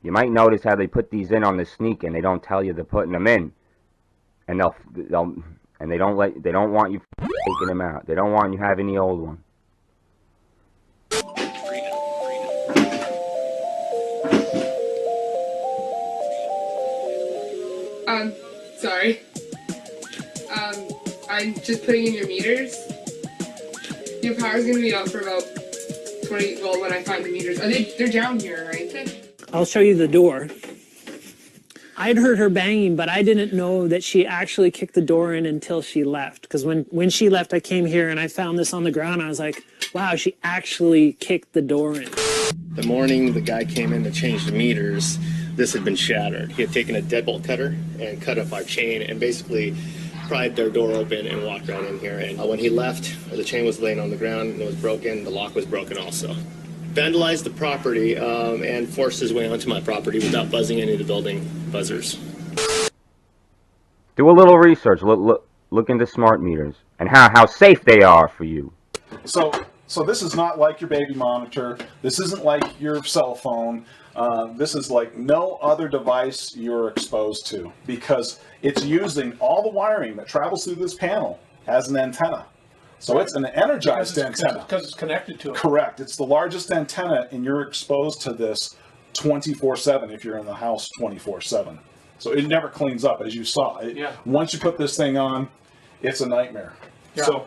You might notice how they put these in on the sneak and they don't tell you they're putting them in. And they don't want you taking them out. They don't want you having the old one. Sorry. I'm just putting in your meters. Your power's gonna be out for about 20, well, when I find the meters. They're down here, right? I'll show you the door. I'd heard her banging, but I didn't know that she actually kicked the door in until she left. Because when she left, I came here and I found this on the ground. I was like, wow, she actually kicked the door in. The morning the guy came in to change the meters, this had been shattered. He had taken a deadbolt cutter and cut up our chain and basically pried their door open and walked right in here. And when he left, the chain was laying on the ground and it was broken. The lock was broken also. Vandalized the property and forced his way onto my property without buzzing any of the building buzzers. Do a little research. Look into smart meters and how safe they are for you. So this is not like your baby monitor. This isn't like your cell phone. This is like no other device you're exposed to, because it's using all the wiring that travels through this panel as an antenna. So it's an energized antenna. Because it's connected to it. Correct. It's the largest antenna, and you're exposed to this 24/7 if you're in the house 24/7. So it never cleans up, as you saw. Once you put this thing on, it's a nightmare. Yeah. So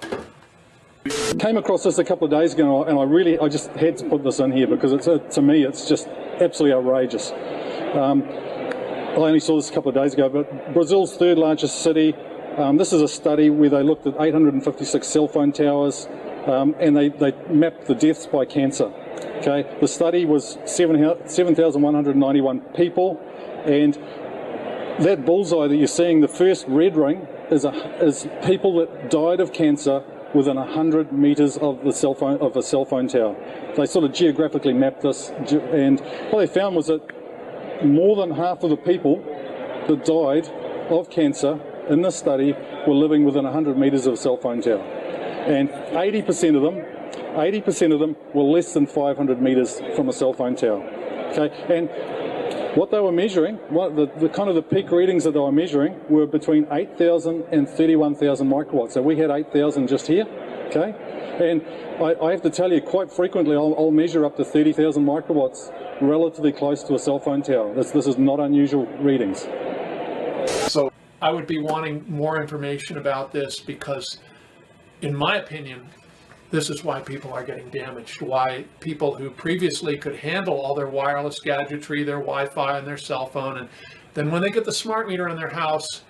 Came across this a couple of days ago, and I just had to put this in here because to me it's just absolutely outrageous. I only saw this a couple of days ago, but Brazil's third largest city. This is a study where they looked at 856 cell phone towers, and they mapped the deaths by cancer. Okay, the study was 7,191 people, and that bullseye that you're seeing, the first red ring, is people that died of cancer within 100 meters of a cell phone tower. They sort of geographically mapped this, and what they found was that more than half of the people that died of cancer in this study were living within 100 meters of a cell phone tower, and 80% of them were less than 500 meters from a cell phone tower. Okay, and what they were measuring, the kind of the peak readings that they were measuring were between 8,000 and 31,000 microwatts. So we had 8,000 just here, okay? And I have to tell you, quite frequently I'll measure up to 30,000 microwatts relatively close to a cell phone tower. This is not unusual readings. So I would be wanting more information about this because, in my opinion, this is why people are getting damaged, why people who previously could handle all their wireless gadgetry, their Wi-Fi and their cell phone, and then when they get the smart meter in their house,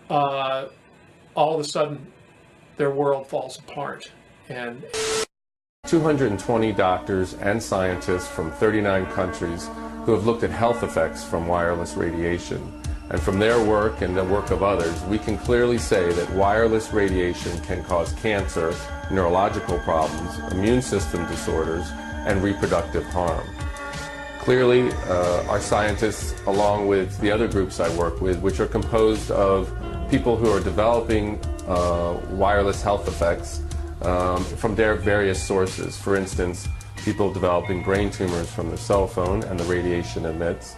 all of a sudden their world falls apart. And 220 doctors and scientists from 39 countries who have looked at health effects from wireless radiation. And from their work and the work of others, we can clearly say that wireless radiation can cause cancer, neurological problems, immune system disorders, and reproductive harm. Clearly, our scientists, along with the other groups I work with, which are composed of people who are developing wireless health effects from their various sources. For instance, people developing brain tumors from their cell phone and the radiation emits.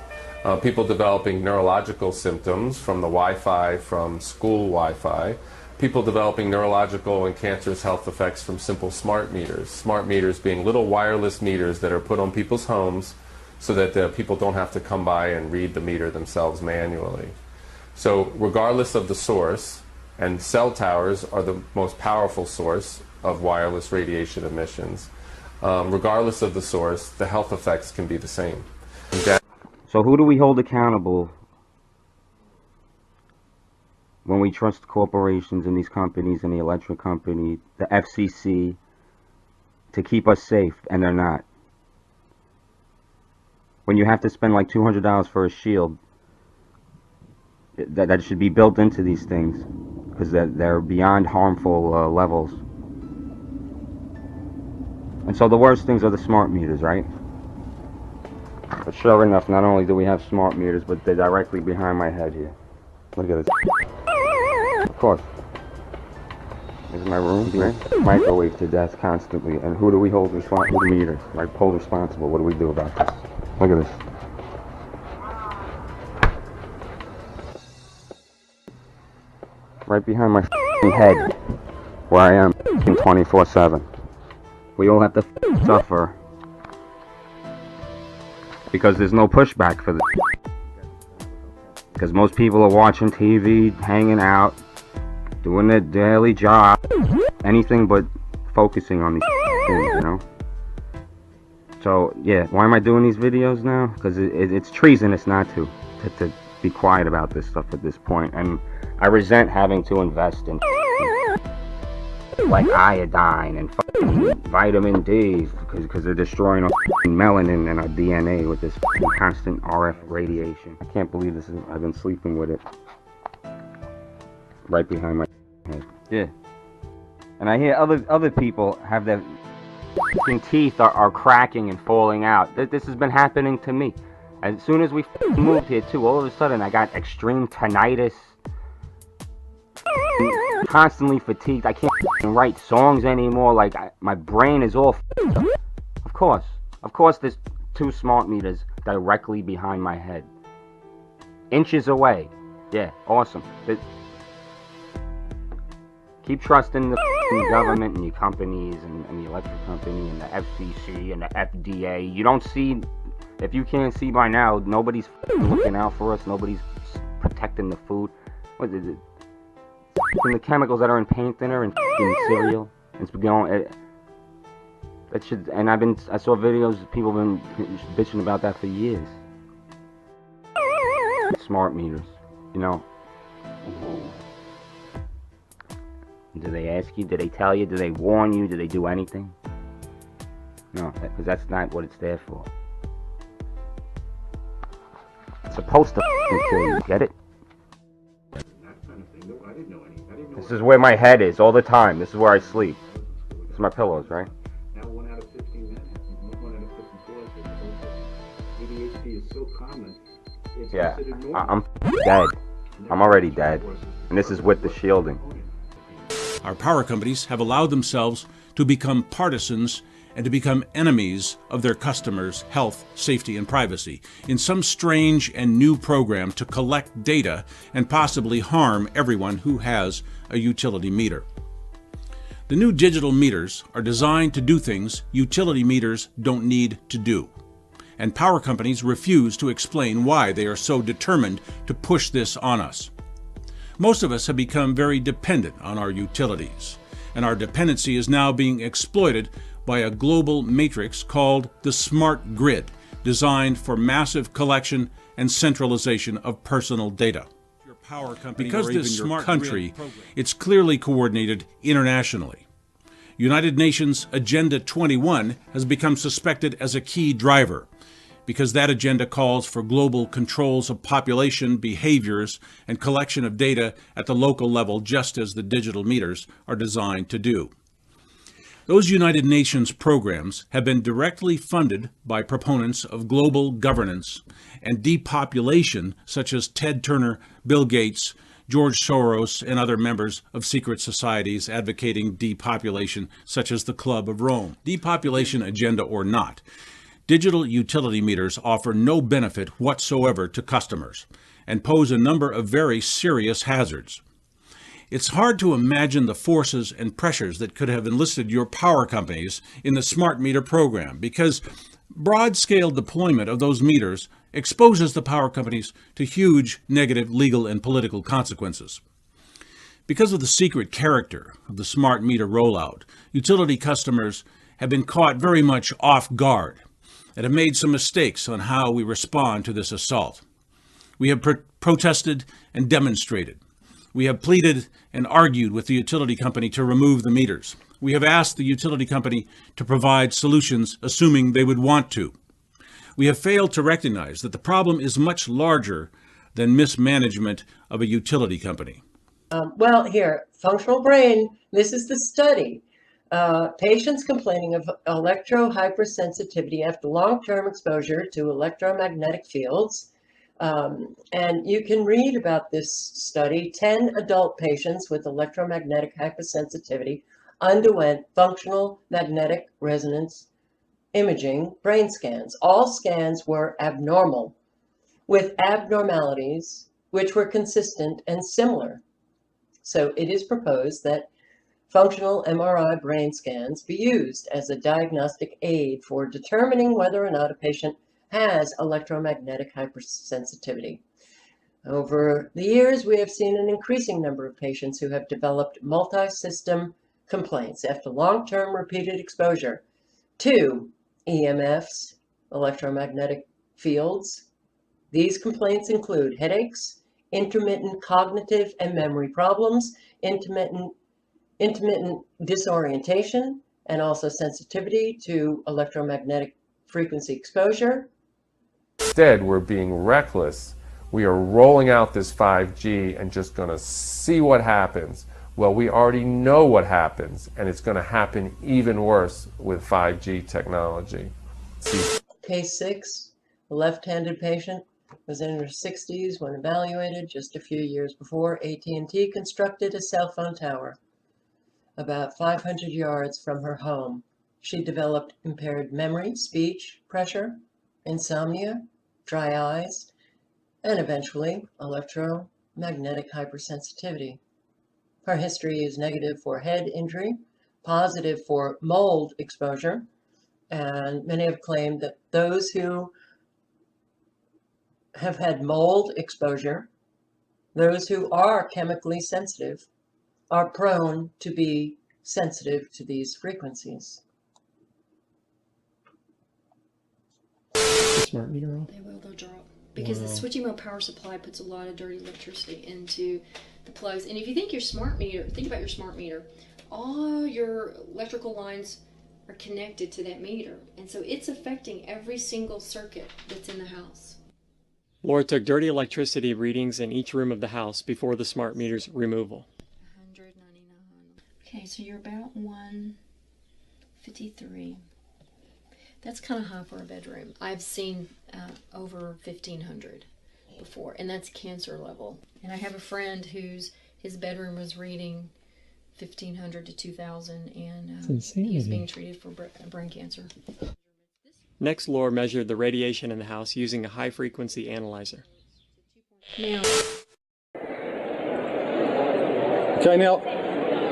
People developing neurological symptoms from the Wi-Fi, from school Wi-Fi. People developing neurological and cancerous health effects from simple smart meters. Smart meters being little wireless meters that are put on people's homes so that people don't have to come by and read the meter themselves manually. So regardless of the source, and cell towers are the most powerful source of wireless radiation emissions, regardless of the source, the health effects can be the same. So who do we hold accountable when we trust corporations and these companies and the electric company, the FCC, to keep us safe, and they're not? When you have to spend like $200 for a shield, that should be built into these things, because they're beyond harmful levels. And so the worst things are the smart meters, right? But sure enough, not only do we have smart meters, but they're directly behind my head here. Look at this. Of course. This is my room, right? Microwave to death constantly. And who do we hold responsible? Who do we hold responsible? What do we do about this? Look at this. right behind my head, where I am 24/7. We all have to suffer because there's no pushback for this. Because most people are watching TV, hanging out, doing their daily job, anything but focusing on these things, you know? So, yeah, why am I doing these videos now? Because it's treasonous not to be quiet about this stuff at this point. And I resent having to invest in like iodine and fucking vitamin D because they're destroying our melanin and our DNA with this constant RF radiation. I can't believe this. I've been sleeping with it right behind my head. Yeah. And I hear other people have their teeth are cracking and falling out. This has been happening to me. As soon as we moved here too, all of a sudden I got extreme tinnitus. Constantly fatigued. I can't write songs anymore. Like my brain is all up. Of course there's 2 smart meters directly behind my head. Inches away. Yeah, awesome. Keep trusting the government and your companies and the electric company and the FCC and the FDA. You don't see, if you can't see by now, nobody's looking out for us. Nobody's protecting the food. What is it? From the chemicals that are in paint thinner and cereal. It's been going. That should. And I saw videos of people been bitching about that for years. Smart meters, you know. Do they ask you? Do they tell you? Do they warn you? Do they do anything? No, because that's not what it's there for. It's supposed to kill you. Get it? This is where my head is all the time. This is where I sleep. This is my pillows, right? Now 1 out of 15 men, 1 out of 54 ADHD is so common. It's considered normal. I'm dead. I'm already dead. And this is with the shielding. Our power companies have allowed themselves to become partisans and to become enemies of their customers' health, safety, and privacy in some strange and new program to collect data and possibly harm everyone who has a utility meter. The new digital meters are designed to do things utility meters don't need to do. And power companies refuse to explain why they are so determined to push this on us. Most of us have become very dependent on our utilities, and our dependency is now being exploited by a global matrix called the smart grid, designed for massive collection and centralization of personal data. Because this smart country, it's clearly coordinated internationally. United Nations Agenda 21 has become suspected as a key driver, because that agenda calls for global controls of population, behaviors, and collection of data at the local level, just as the digital meters are designed to do. Those United Nations programs have been directly funded by proponents of global governance and depopulation, such as Ted Turner, Bill Gates, George Soros, and other members of secret societies advocating depopulation, such as the Club of Rome. Depopulation agenda or not, digital utility meters offer no benefit whatsoever to customers and pose a number of very serious hazards. It's hard to imagine the forces and pressures that could have enlisted your power companies in the smart meter program, because broad-scale deployment of those meters exposes the power companies to huge negative legal and political consequences. Because of the secret character of the smart meter rollout, utility customers have been caught very much off guard and have made some mistakes on how we respond to this assault. We have protested and demonstrated. We have pleaded and argued with the utility company to remove the meters. We have asked the utility company to provide solutions, assuming they would want to. We have failed to recognize that the problem is much larger than mismanagement of a utility company. Well, here, functional brain, this is the study. Patients complaining of electro-hypersensitivity after long-term exposure to electromagnetic fields. And you can read about this study. 10 adult patients with electromagnetic hypersensitivity underwent functional magnetic resonance imaging brain scans. All scans were So it is proposed that functional MRI brain scans be used as a diagnostic aid for determining whether or not a patient has electromagnetic hypersensitivity. Over the years, we have seen an increasing number of patients who have developed multi-system complaints after long-term repeated exposure to EMFs, electromagnetic fields. These complaints include headaches, intermittent cognitive and memory problems, intermittent disorientation, and also sensitivity to electromagnetic frequency exposure. Instead, we're being reckless. We are rolling out this 5G and just going to see what happens. Well, we already know what happens, and it's going to happen even worse with 5G technology. Case 6, a left-handed patient was in her 60s when evaluated just a few years before. AT&T constructed a cell phone tower about 500 yards from her home. She developed impaired memory, speech, pressure, insomnia, dry eyes, and eventually electromagnetic hypersensitivity. Her history is negative for head injury, positive for mold exposure, and many have claimed that those who have had mold exposure, those who are chemically sensitive, are prone to be sensitive to these frequencies. Smart meter off? They'll drop. Because the switching mode power supply puts a lot of dirty electricity into the plugs. And if you think your smart meter, think about your smart meter, all your electrical lines are connected to that meter. And so it's affecting every single circuit that's in the house. Laura took dirty electricity readings in each room of the house before the smart meter's removal. 199. Okay, so you're about 153. That's kind of high for a bedroom. I've seen over 1,500 before, and that's cancer level. And I have a friend his bedroom was reading 1,500 to 2,000, and he's being treated for brain cancer. Next, Laura measured the radiation in the house using a high-frequency analyzer. Now, okay, now,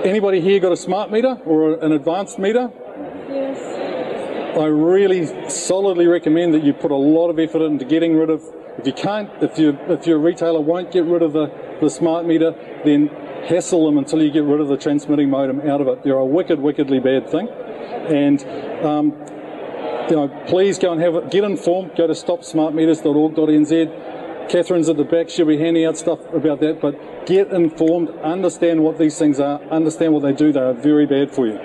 anybody here got a smart meter or an advanced meter? Yes. I really solidly recommend that you put a lot of effort into getting rid of, if you can't, if your retailer won't get rid of the smart meter, then hassle them until you get rid of the transmitting modem out of it. They're a wickedly bad thing. And please go and get informed. Go to stopsmartmeters.org.nz. Catherine's at the back. She'll be handing out stuff about that. But get informed, understand what these things are, understand what they do. They are very bad for you.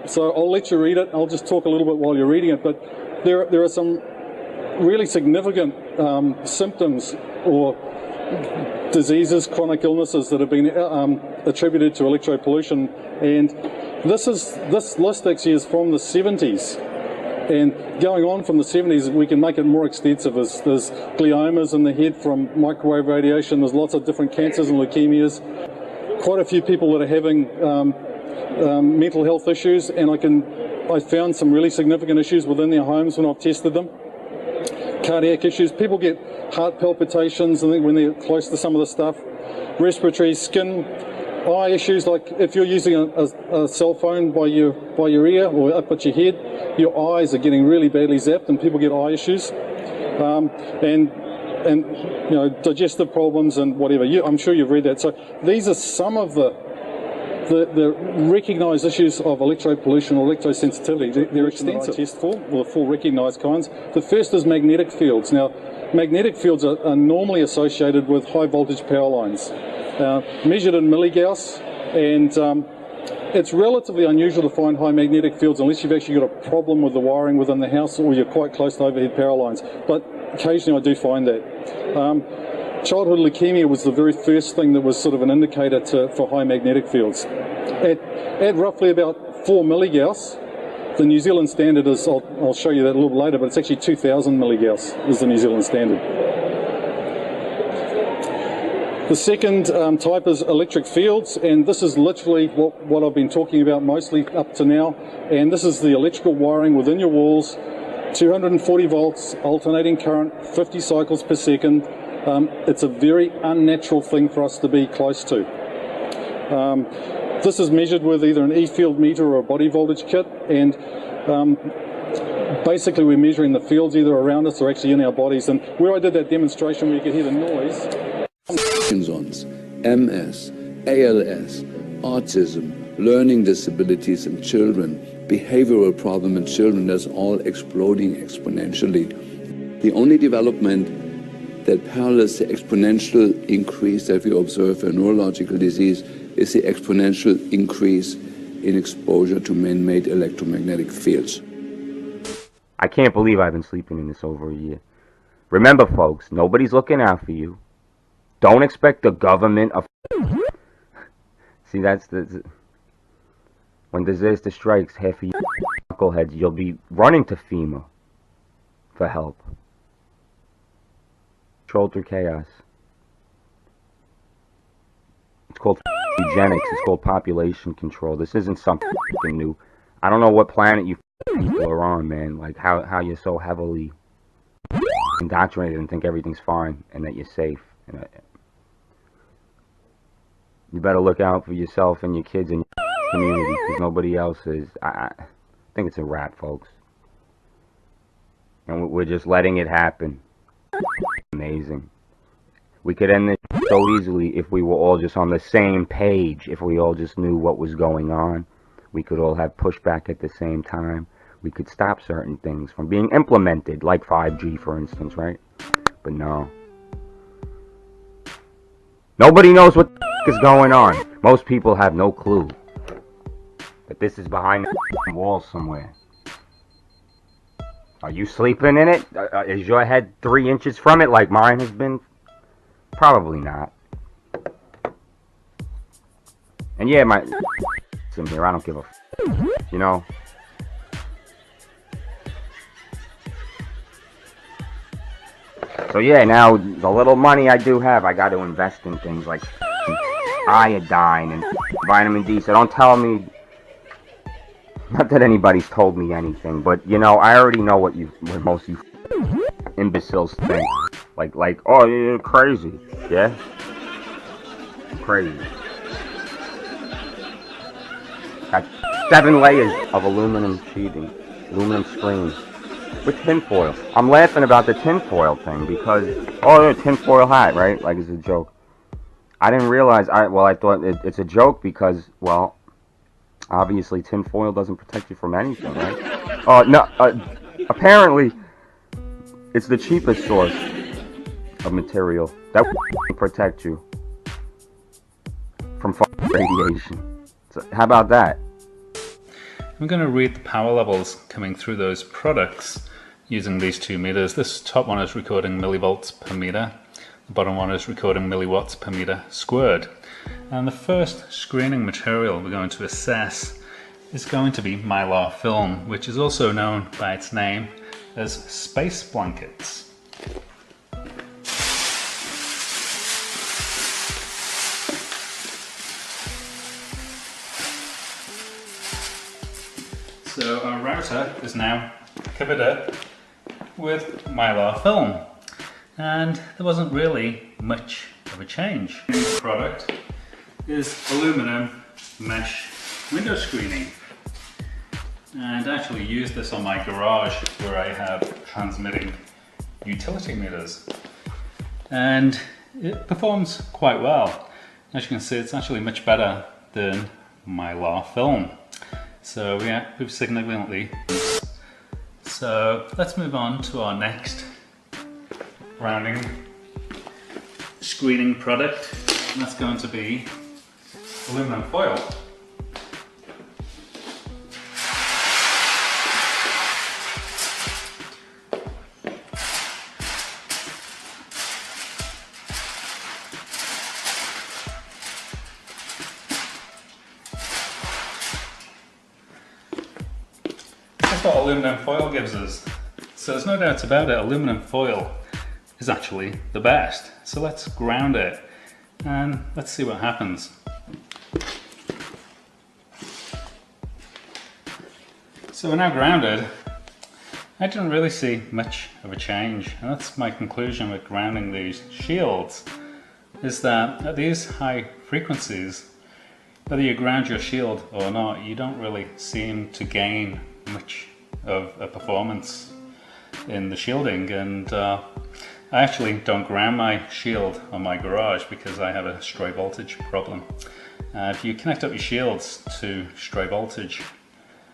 So I'll let you read it. I'll just talk a little bit while you're reading it. But there are some really significant symptoms or diseases, chronic illnesses that have been attributed to electropollution. And this list actually is from the 70s. And going on from the 70s, we can make it more extensive. There's gliomas in the head from microwave radiation. There's lots of different cancers and leukemias. Quite a few people that are having mental health issues, and I found some really significant issues within their homes when I've tested them. Cardiac issues. People get heart palpitations when they're close to some of the stuff. Respiratory, skin, eye issues, like if you're using a cell phone by your ear or up at your head, your eyes are getting really badly zapped, and people get eye issues, and digestive problems and whatever. I'm sure you've read that. So these are some of the recognised issues of electropollution or electrosensitivity. They're extensive. Test for the full recognised kinds. The first is magnetic fields. Now, magnetic fields are normally associated with high voltage power lines, measured in milligauss, and it's relatively unusual to find high magnetic fields unless you've actually got a problem with the wiring within the house or you're quite close to overhead power lines. But occasionally I do find that. Childhood leukemia was the very first thing that was sort of an indicator for high magnetic fields. At roughly about 4 milligauss, the New Zealand standard is, I'll show you that a little later, but it's actually 2,000 milligauss is the New Zealand standard. The second type is electric fields, and this is literally what I've been talking about mostly up to now, and this is the electrical wiring within your walls, 240 volts, alternating current, 50 cycles per second. It's a very unnatural thing for us to be close to. This is measured with either an E-field meter or a body voltage kit, and basically we're measuring the fields either around us or actually in our bodies. And where I did that demonstration where you could hear the noise. Parkinson's, MS, ALS, autism, learning disabilities in children, behavioral problem in children, that's all exploding exponentially. The only development that parallels the exponential increase that we observe in neurological disease is the exponential increase in exposure to man-made electromagnetic fields. I can't believe I've been sleeping in this over a year. Remember, folks, nobody's looking out for you. Don't expect the government of... See, that's the... When disaster strikes, half of you knuckleheads, you'll be running to FEMA for help. Control through chaos. It's called eugenics. It's called population control. This isn't something new. I don't know what planet you people are on, man. Like how you're so heavily indoctrinated and think everything's fine and that you're safe. And you better look out for yourself and your kids and your community, because nobody else is. I think it's a wrap, folks. And we're just letting it happen. Amazing. We could end this so easily if we were all just on the same page. If we all just knew what was going on. We could all have pushback at the same time. We could stop certain things from being implemented, like 5G, for instance, right? But no. Nobody knows what is going on. Most people have no clue that this is behind the wall somewhere. Are you sleeping in it? Is your head 3 inches from it like mine has been? Probably not. And yeah, my... in here, I don't give a you know. So yeah, now the little money I do have, I got to invest in things like iodine and vitamin D. So don't tell me, not that anybody's told me anything, but you know, I already know what most you imbeciles think. Like, oh, you're crazy, yeah, crazy. Got 7 layers of aluminum sheeting, aluminum screen, with tinfoil. I'm laughing about the tinfoil thing because, oh, tinfoil hat, right? Like it's a joke. I didn't realize, I thought it's a joke because, well, obviously tinfoil doesn't protect you from anything, right? No, apparently, it's the cheapest source of material that will protect you from radiation. So how about that? I'm going to read the power levels coming through those products using these 2 meters. This top one is recording millivolts per meter. The bottom one is recording milliwatts per meter squared. And the first screening material we're going to assess is going to be mylar film, which is also known by its name as space blankets. So our router is now covered up with mylar film, and there wasn't really much of a change. The new product is aluminum mesh window screening, and I actually used this on my garage where I have transmitting utility meters, and it performs quite well. As you can see, it's actually much better than mylar film. So yeah, we've significantly. So let's move on to our next grounding screening product, and that's going to be aluminum foil. That's what aluminum foil gives us. So there's no doubt about it, aluminum foil is actually the best. So let's ground it and let's see what happens. So we're now grounded. I didn't really see much of a change, and that's my conclusion with grounding these shields, is that at these high frequencies whether you ground your shield or not, you don't really seem to gain much of a performance in the shielding. And I actually don't ground my shield on my garage because I have a stray voltage problem. If you connect up your shields to stray voltage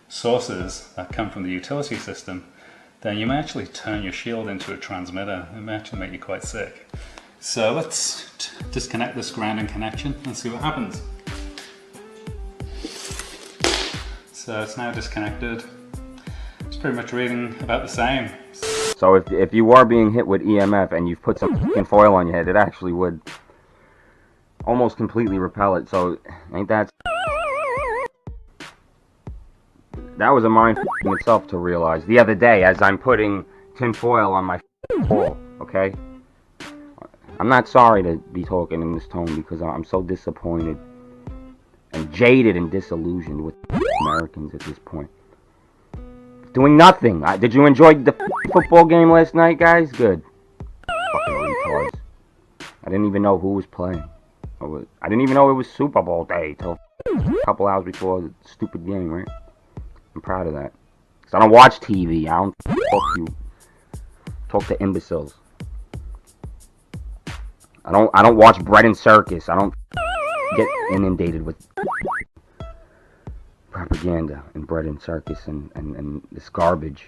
sources that come from the utility system, then you may actually turn your shield into a transmitter. It may actually make you quite sick. So let's disconnect this grounding connection and see what happens. So it's now disconnected. It's pretty much reading about the same. So if you are being hit with EMF and you've put some fucking foil on your head, it actually would almost completely repel it. So ain't that was a mind in itself to realize the other day as I'm putting tin foil on my pole, okay? I'm not sorry to be talking in this tone because I'm so disappointed and jaded and disillusioned with Americans at this point. Doing nothing. Did you enjoy the football game last night, guys? Good. Fucking retards. I didn't even know who was playing. I didn't even know it was Super Bowl day till a couple hours before the stupid game, right? I'm proud of that. Because I don't watch TV. I don't talk to you. Talk to imbeciles. I don't watch Bread and Circus. I don't get inundated with propaganda and Bread and Circus and this garbage.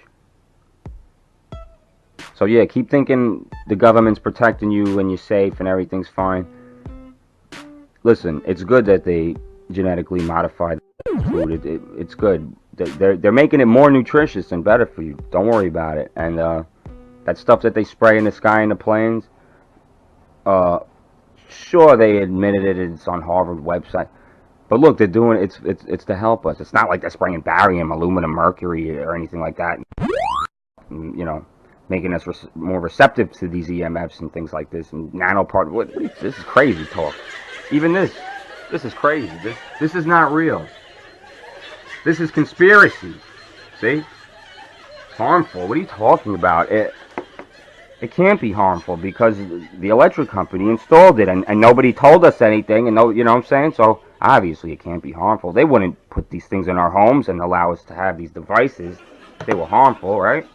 So yeah, keep thinking the government's protecting you and you're safe and everything's fine. Listen, it's good that they genetically modify the food. It's good. They're making it more nutritious and better for you. Don't worry about it. And that stuff that they spray in the sky in the planes, sure they admitted it. It's on Harvard website. But look, they're doing it. It's to help us. It's not like they're spraying barium, aluminum, mercury, or anything like that. You know, making us more receptive to these EMFs and things like this and nanopart. What? This is crazy talk. Even this is crazy. This is not real. This is conspiracy. See? It's harmful. What are you talking about? It can't be harmful because the electric company installed it and nobody told us anything, and no, you know what I'm saying? So obviously it can't be harmful. They wouldn't put these things in our homes and allow us to have these devices if they were harmful, right?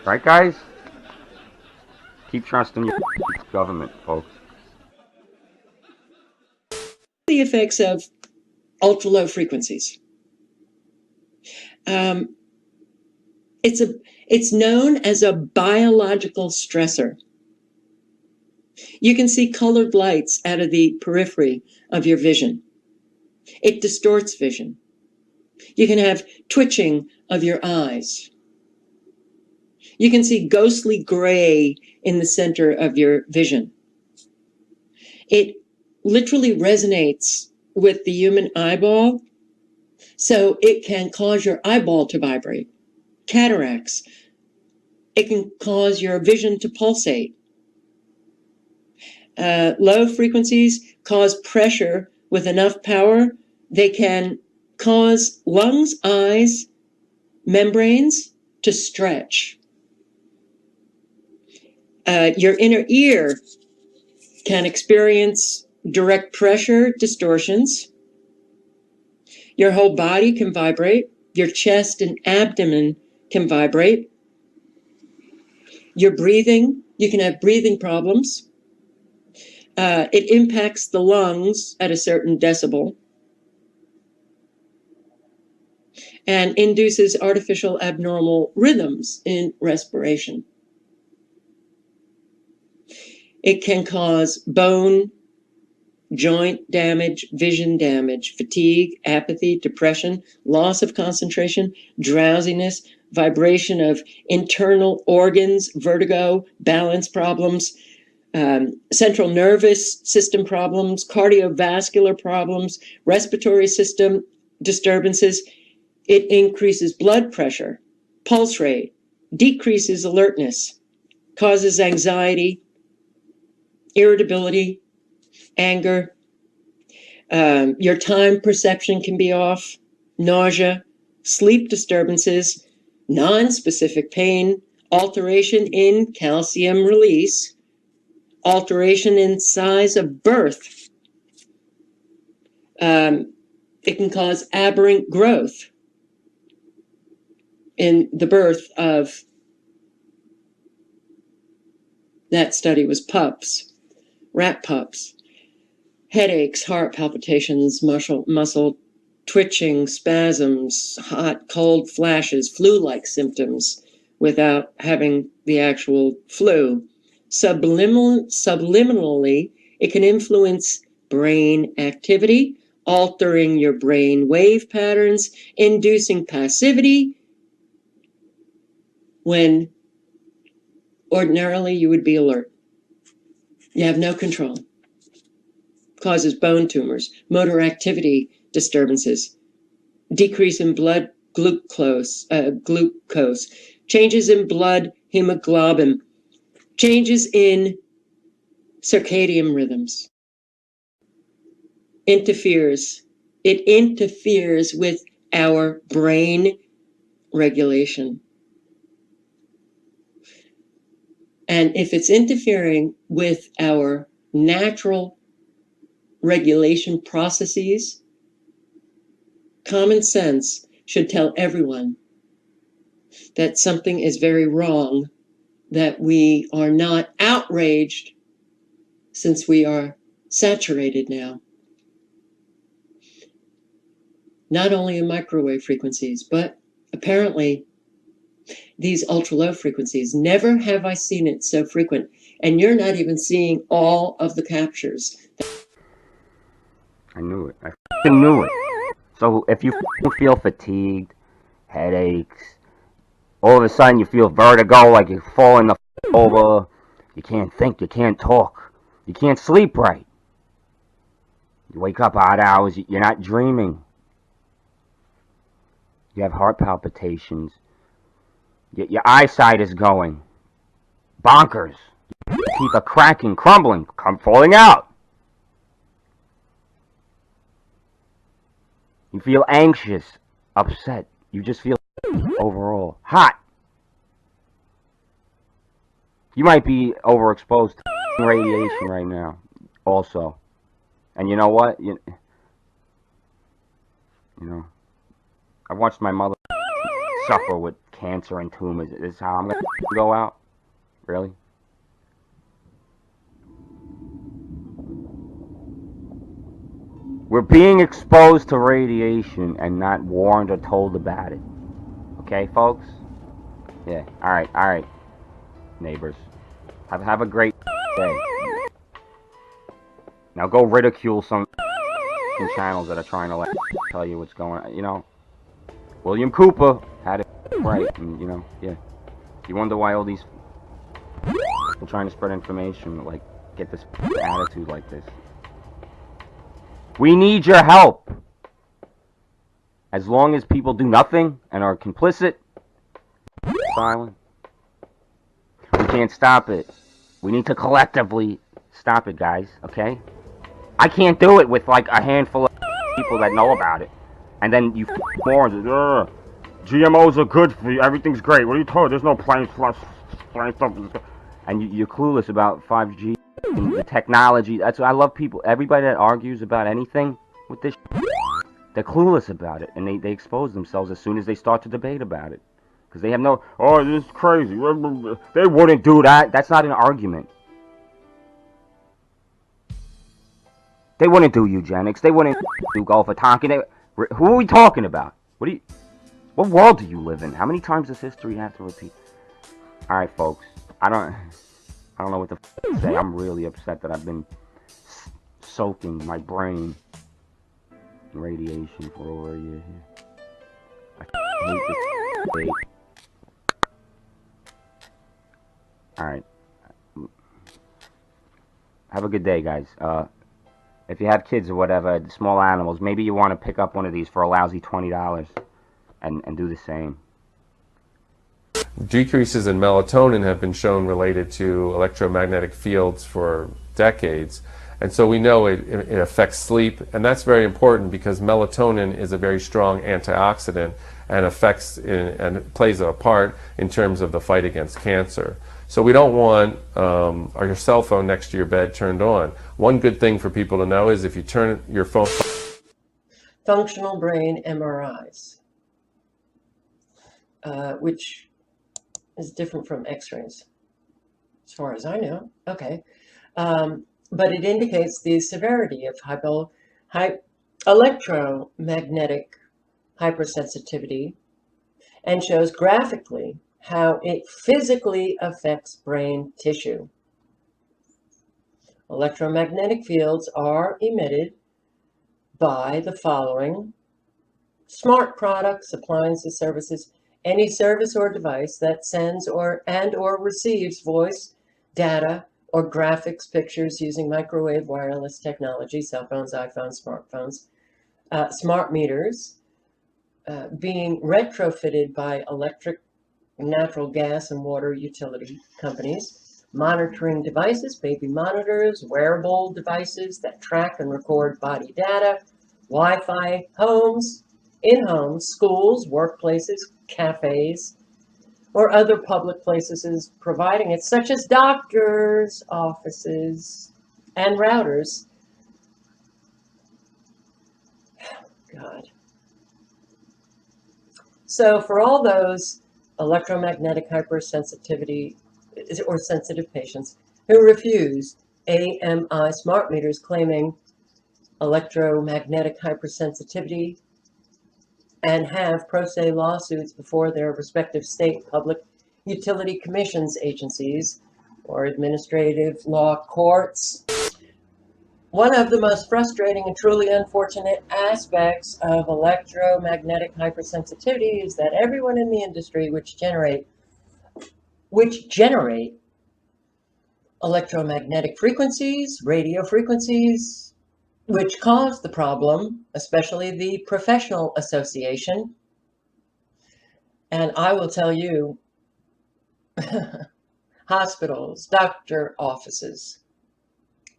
Right, guys? Keep trusting your government, folks. The effects of ultra low frequencies. It's known as a biological stressor. You can see colored lights out of the periphery of your vision. It distorts vision. You can have twitching of your eyes. You can see ghostly gray in the center of your vision. It literally resonates with the human eyeball, so it can cause your eyeball to vibrate. Cataracts. It can cause your vision to pulsate. Low frequencies cause pressure with enough power. They can cause lungs, eyes, membranes to stretch. Your inner ear can experience direct pressure distortions. Your whole body can vibrate. Your chest and abdomen can vibrate. Your breathing, you can have breathing problems. It impacts the lungs at a certain decibel and induces artificial abnormal rhythms in respiration. It can cause bone, joint damage, vision damage, fatigue, apathy, depression, loss of concentration, drowsiness, vibration of internal organs, vertigo, balance problems, central nervous system problems, cardiovascular problems, respiratory system disturbances. It increases blood pressure, pulse rate, decreases alertness, causes anxiety, irritability, anger. Your time perception can be off, nausea, sleep disturbances, non-specific pain, alteration in calcium release, alteration in size of birth, It can cause aberrant growth in the birth of, that study was pups, rat pups. Headaches, heart palpitations, muscle twitching, spasms, hot, cold flashes, flu-like symptoms without having the actual flu. Subliminally, it can influence brain activity, altering your brain wave patterns, inducing passivity when ordinarily you would be alert. You have no control. Causes bone tumors, motor activity disturbances, decrease in blood glucose, changes in blood hemoglobin, changes in circadian rhythms. It interferes with our brain regulation. And if it's interfering with our natural regulation processes, common sense should tell everyone that something is very wrong, that we are not outraged since we are saturated now. Not only in microwave frequencies, but apparently these ultra low frequencies. Never have I seen it so frequent. And you're not even seeing all of the captures. I knew it. I f***ing knew it. So if you feel fatigued, headaches, all of a sudden you feel vertigo, like you're falling the f*** over, you can't think, you can't talk, you can't sleep right. You wake up odd hours, you're not dreaming. You have heart palpitations. Your eyesight is going bonkers. Teeth are cracking, crumbling, falling out. You feel anxious, upset. You just feel overall hot. You might be overexposed to radiation right now also. And you know what? You know, I watched my mother suffer with cancer and tumors. Is this how I'm going to go out? Really? We're being exposed to radiation and not warned or told about it. Okay, folks? Yeah, alright, neighbors. Have a great day. Now go ridicule some channels that are trying to tell you what's going on. You know, William Cooper had it right, and you know, yeah. You wonder why all these people trying to spread information, like, get this attitude like this. We need your help. As long as people do nothing and are complicit, silent, we can't stop it. We need to collectively stop it, guys, okay? I can't do it with like a handful of people that know about it. And then you morons, GMOs are good for you, everything's great. What are you talking? There's no plain stuff. And you're clueless about 5G. The technology. That's what I love. People, everybody that argues about anything with this, they're clueless about it, and they expose themselves as soon as they start to debate about it, because they have no, oh, this is crazy, they wouldn't do that. That's not an argument. They wouldn't do eugenics. They wouldn't do golf tonkin. Who are we talking about? What world do you live in? How many times does history have to repeat? All right, folks, I don't know what to say. I'm really upset that I've been soaking my brain in radiation for over a year here. I hate this debate. Alright. Have a good day, guys. If you have kids or whatever, small animals, maybe you want to pick up one of these for a lousy $20 and do the same. Decreases in melatonin have been shown related to electromagnetic fields for decades, and so we know it affects sleep, and that's very important because melatonin is a very strong antioxidant and affects and plays a part in terms of the fight against cancer. So we don't want your cell phone next to your bed turned on. One good thing for people to know is if you turn your phone functional brain MRIs, which is different from x-rays, as far as I know. Okay. But it indicates the severity of electromagnetic hypersensitivity and shows graphically how it physically affects brain tissue. Electromagnetic fields are emitted by the following: smart products, appliances, services, any service or device that sends or receives voice, data, or graphics, pictures using microwave wireless technology, cell phones, iPhones, smartphones, smart meters, being retrofitted by electric, natural gas, and water utility companies, monitoring devices, baby monitors, wearable devices that track and record body data, Wi-Fi, homes, in-homes, schools, workplaces, cafes, or other public places providing it, such as doctors' offices and routers. God. So for all those electromagnetic hypersensitivity or sensitive patients who refuse AMI smart meters claiming electromagnetic hypersensitivity and have pro se lawsuits before their respective state public utility commissions agencies or administrative law courts. One of the most frustrating and truly unfortunate aspects of electromagnetic hypersensitivity is that everyone in the industry which generate electromagnetic frequencies, radio frequencies, which cause the problem, especially the professional association. And I will tell you, hospitals, doctor offices,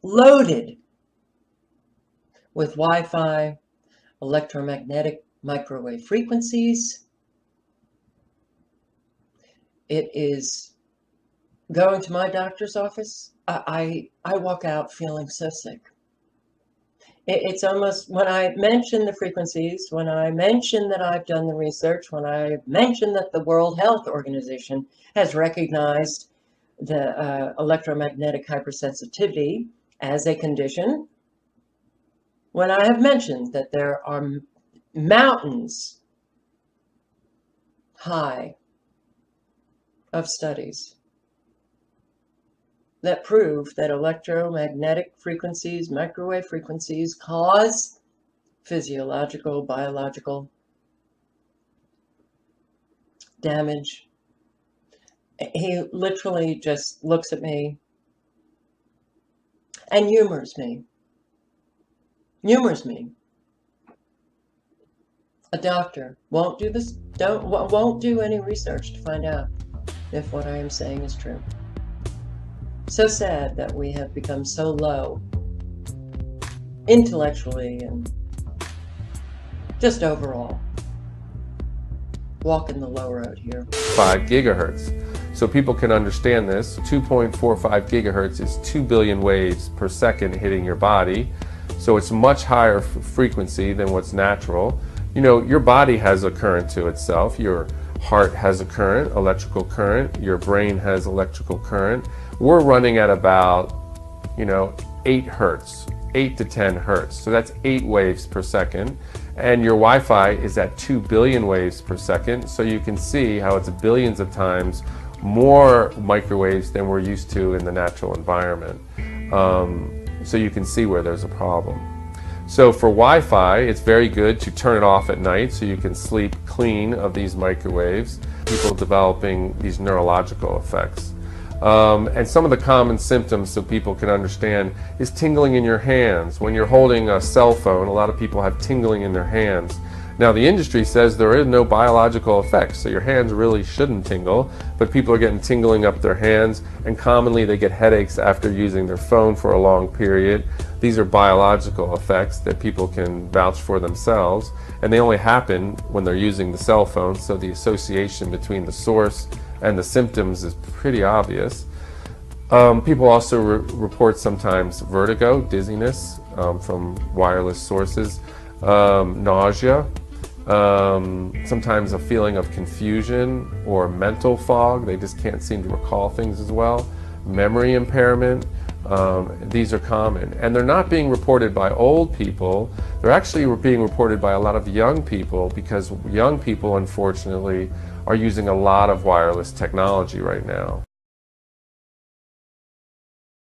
loaded with Wi-Fi, electromagnetic microwave frequencies. It is going to my doctor's office. I walk out feeling so sick. It's almost, when I mention the frequencies, when I mention that I've done the research, when I mention that the World Health Organization has recognized the electromagnetic hypersensitivity as a condition, when I have mentioned that there are mountains high of studies that prove that electromagnetic frequencies, microwave frequencies, cause physiological, biological damage. He literally just looks at me and humors me. Humors me. A doctor won't do this, won't do any research to find out if what I am saying is true. So sad that we have become so low intellectually and just overall. Walking the low road here. 5 gigahertz. So people can understand this. 2.45 gigahertz is 2 billion waves per second hitting your body. So it's much higher frequency than what's natural. You know, your body has a current to itself. Your heart has a current, electrical current. Your brain has electrical current. We're running at about, 8 hertz, 8 to 10 hertz. So that's 8 waves per second. And your Wi-Fi is at 2 billion waves per second. So you can see how it's billions of times more microwaves than we're used to in the natural environment. So you can see where there's a problem. So for Wi-Fi, it's very good to turn it off at night so you can sleep clean of these microwaves. People developing these neurological effects. And some of the common symptoms, so people can understand, is tingling in your hands. When you're holding a cell phone, a lot of people have tingling in their hands. Now the industry says there is no biological effects, so your hands really shouldn't tingle, but people are getting tingling up their hands, and commonly they get headaches after using their phone for a long period. These are biological effects that people can vouch for themselves, and they only happen when they're using the cell phone, so the association between the source and the symptoms is pretty obvious. People also report sometimes vertigo, dizziness from wireless sources. nausea, sometimes a feeling of confusion or mental fog. They just can't seem to recall things as well. Memory impairment. These are common, and they're not being reported by old people. They're actually being reported by a lot of young people, because young people, unfortunately, are using a lot of wireless technology right now.